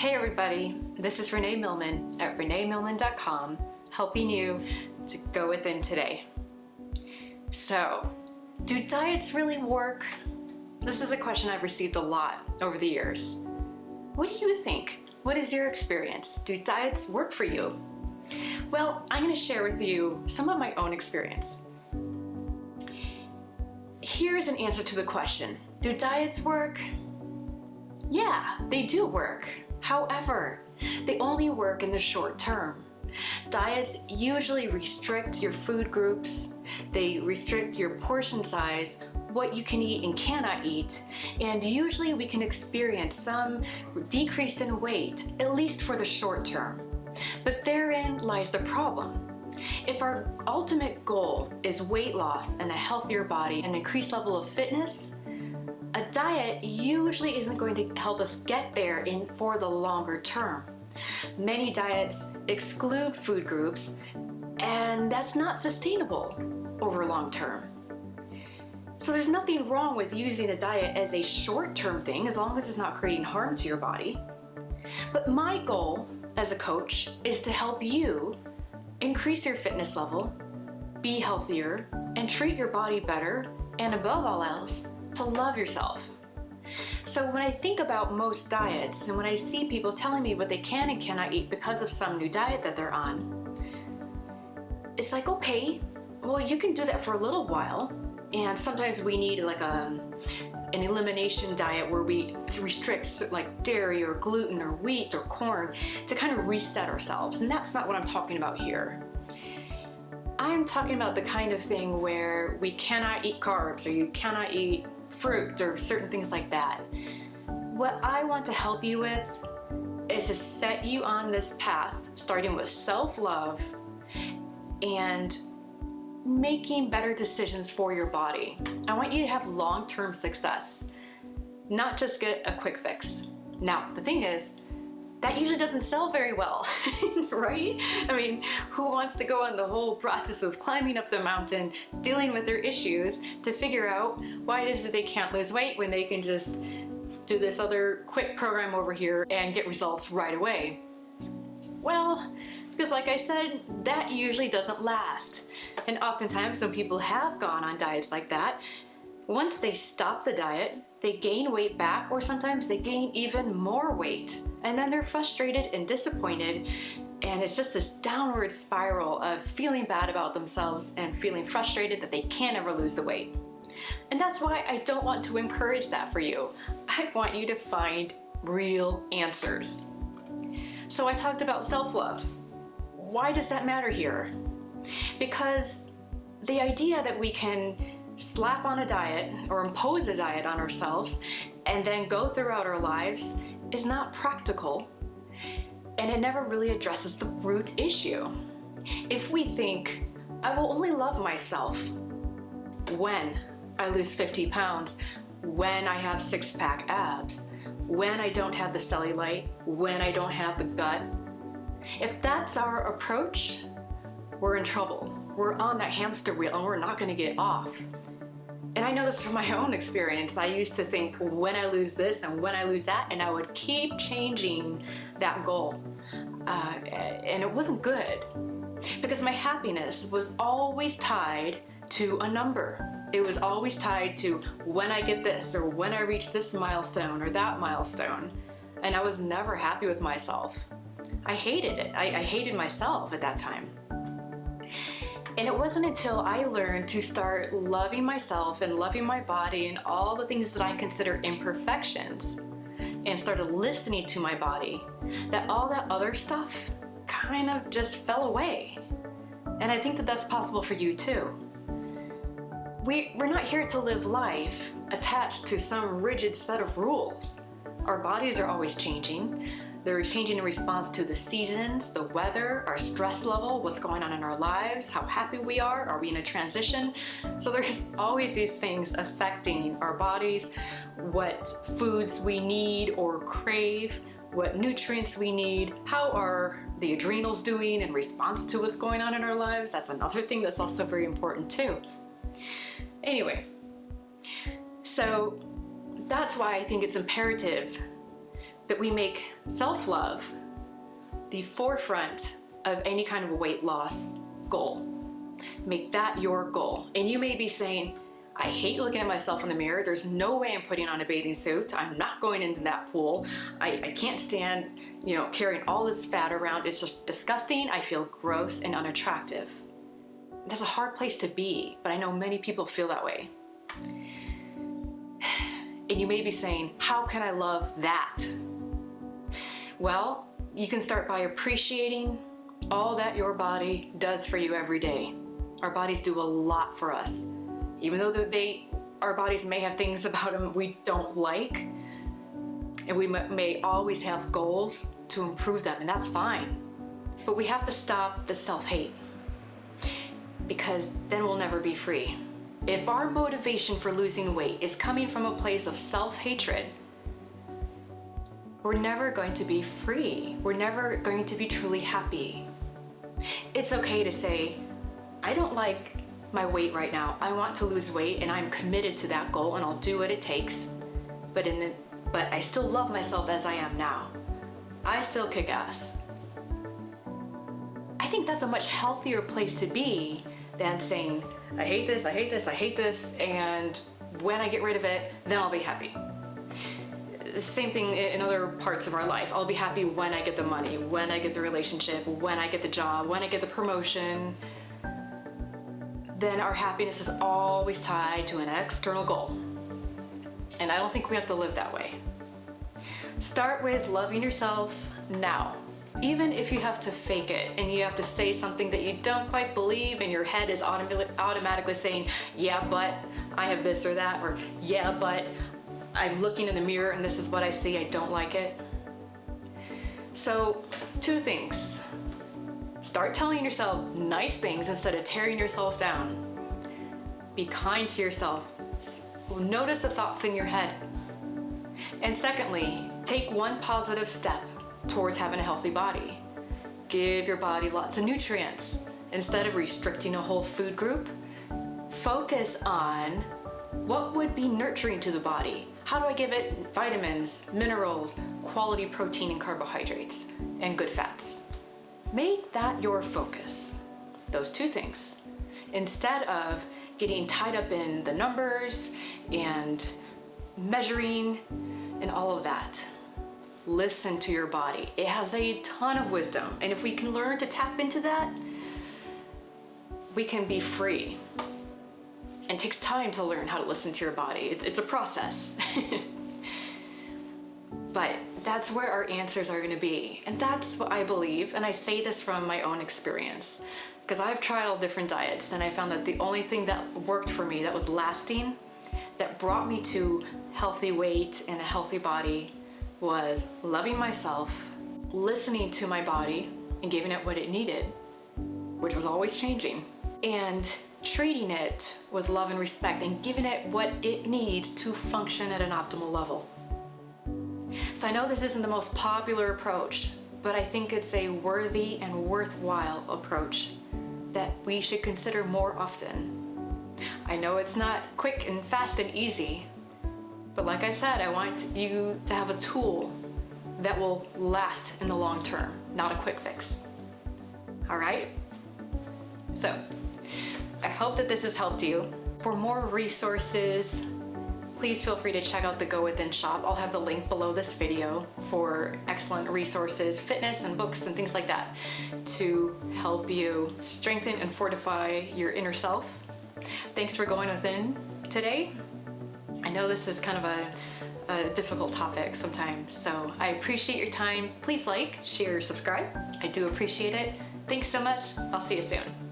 Hey everybody, this is Renee Millman at reneemillman.com, helping you to go within today. So, do diets really work? This is a question I've received a lot over the years. What do you think? What is your experience? Do diets work for you? Well, I'm going to share with you some of my own experience. Here's an answer to the question. Do diets work? Yeah, they do work. However, they only work in the short term. Diets usually restrict your food groups, they restrict your portion size, what you can eat and cannot eat, and usually we can experience some decrease in weight, at least for the short term. But therein lies the problem. If our ultimate goal is weight loss and a healthier body and increased level of fitness, a diet usually isn't going to help us get there for the longer term. Many diets exclude food groups, and that's not sustainable over long term. So there's nothing wrong with using a diet as a short-term thing as long as it's not creating harm to your body. But my goal as a coach is to help you increase your fitness level, be healthier, and treat your body better, and above all else, to love yourself. So when I think about most diets and when I see people telling me what they can and cannot eat because of some new diet that they're on, it's like, okay, well, you can do that for a little while. And sometimes we need like an elimination diet where we restrict like dairy or gluten or wheat or corn to kind of reset ourselves. And that's not what I'm talking about here. I'm talking about the kind of thing where we cannot eat carbs or you cannot eat fruit or certain things like that. What I want to help you with is to set you on this path, starting with self-love and making better decisions for your body. I want you to have long-term success, not just get a quick fix. Now, the thing is, that usually doesn't sell very well, right? I mean, who wants to go on the whole process of climbing up the mountain, dealing with their issues to figure out why it is that they can't lose weight when they can just do this other quick program over here and get results right away? Well, because like I said, that usually doesn't last. And oftentimes when people have gone on diets like that, once they stop the diet, they gain weight back, or sometimes they gain even more weight. And then they're frustrated and disappointed, and it's just this downward spiral of feeling bad about themselves and feeling frustrated that they can't ever lose the weight. And that's why I don't want to encourage that for you. I want you to find real answers. So I talked about self-love. Why does that matter here? Because the idea that we can slap on a diet or impose a diet on ourselves and then go throughout our lives is not practical, and it never really addresses the root issue. If we think, I will only love myself when I lose 50 pounds, when I have six-pack abs, when I don't have the cellulite, when I don't have the gut, if that's our approach, we're in trouble. We're on that hamster wheel and we're not going to get off. And I know this from my own experience. I used to think when I lose this and when I lose that, and I would keep changing that goal. And it wasn't good because my happiness was always tied to a number. It was always tied to when I get this or when I reach this milestone or that milestone. And I was never happy with myself. I hated it. I hated myself at that time. And it wasn't until I learned to start loving myself and loving my body and all the things that I consider imperfections and started listening to my body that all that other stuff kind of just fell away. And I think that that's possible for you too. We're not here to live life attached to some rigid set of rules. Our bodies are always changing. They're changing in response to the seasons, the weather, our stress level, what's going on in our lives, how happy we are we in a transition? So there's always these things affecting our bodies, what foods we need or crave, what nutrients we need, how are the adrenals doing in response to what's going on in our lives. That's another thing that's also very important too. Anyway, so that's why I think it's imperative that we make self-love the forefront of any kind of weight loss goal. Make that your goal. And you may be saying, I hate looking at myself in the mirror. There's no way I'm putting on a bathing suit. I'm not going into that pool. I can't stand, carrying all this fat around. It's just disgusting. I feel gross and unattractive. That's a hard place to be, but I know many people feel that way. And you may be saying, how can I love that? Well, you can start by appreciating all that your body does for you every day. Our bodies do a lot for us. Even though our bodies may have things about them we don't like, and we may always have goals to improve them, and that's fine. But we have to stop the self-hate, because then we'll never be free. If our motivation for losing weight is coming from a place of self-hatred, we're never going to be free. We're never going to be truly happy. It's okay to say, I don't like my weight right now. I want to lose weight and I'm committed to that goal and I'll do what it takes. But I still love myself as I am now. I still kick ass. I think that's a much healthier place to be than saying, I hate this, I hate this, I hate this, and when I get rid of it, then I'll be happy. Same thing in other parts of our life. I'll be happy when I get the money, when I get the relationship, when I get the job, when I get the promotion. Then our happiness is always tied to an external goal. And I don't think we have to live that way. Start with loving yourself now. Even if you have to fake it and you have to say something that you don't quite believe and your head is automatically saying, yeah, but I have this or that, or yeah, but I'm looking in the mirror and this is what I see, I don't like it. So, 2 things. Start telling yourself nice things instead of tearing yourself down. Be kind to yourself. Notice the thoughts in your head. And secondly, take one positive step towards having a healthy body. Give your body lots of nutrients. Instead of restricting a whole food group, focus on what would be nurturing to the body. How do I give it vitamins, minerals, quality protein and carbohydrates, and good fats? Make that your focus, those 2 things, instead of getting tied up in the numbers and measuring and all of that. Listen to your body. It has a ton of wisdom, and if we can learn to tap into that, we can be free. It takes time to learn how to listen to your body. It's a process. But that's where our answers are going to be. And that's what I believe, and I say this from my own experience, because I've tried all different diets, and I found that the only thing that worked for me, that was lasting, that brought me to healthy weight and a healthy body, was loving myself, listening to my body and giving it what it needed, which was always changing, and treating it with love and respect and giving it what it needs to function at an optimal level. So I know this isn't the most popular approach, but I think it's a worthy and worthwhile approach that we should consider more often. I know it's not quick and fast and easy, but like I said, I want you to have a tool that will last in the long term, not a quick fix. All right? So, I hope that this has helped you. For more resources, please feel free to check out the Go Within shop. I'll have the link below this video for excellent resources, fitness and books and things like that to help you strengthen and fortify your inner self. Thanks for going within today. I know this is kind of a difficult topic sometimes, so I appreciate your time. Please like, share, subscribe. I do appreciate it. Thanks so much. I'll see you soon.